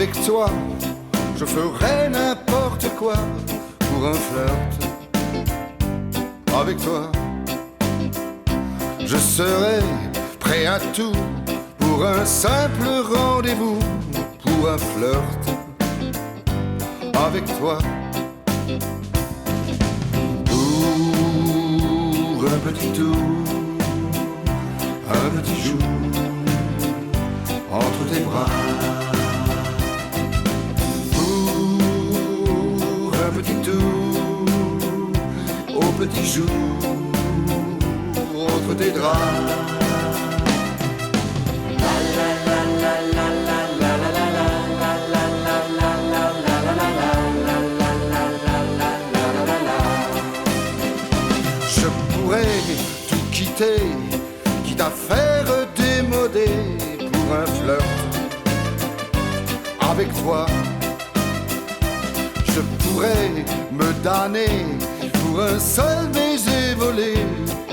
Avec toi, je ferai n'importe quoi pour un flirt. Avec toi, je serai prêt à tout pour un simple rendez-vous, pour un flirt. Avec toi, pour un petit tour, un petit jour entre tes bras. Pour un petit tour, au petit jour entre tes draps. Je pourrais tout quitter, quitte à faire démoder pour un flirt. Avec toi, je pourrais me damner pour un seul baiser volé,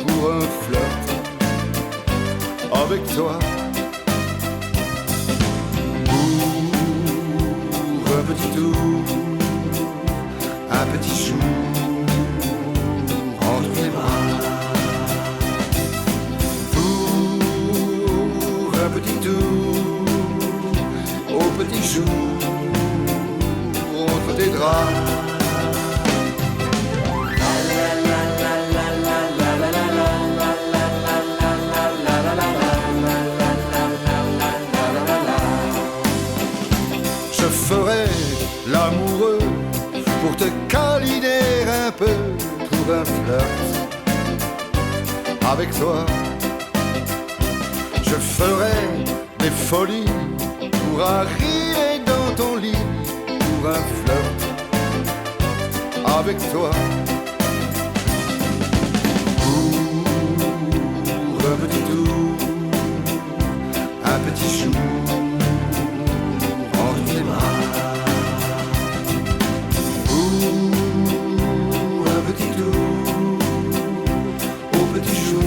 pour un flirt. Avec toi, pour un petit tour, un petit jour entre tes bras. Pour un petit tour, au petit jour entre tes draps. Je ferai l'amoureux pour te câliner un peu, pour un flirt. Avec toi, je ferai des folies pour arriver dans ton lit, pour un flirt. Avec toi, pour un petit tour, un petit jour entre tes bras. Pour un petit tour, au petit jour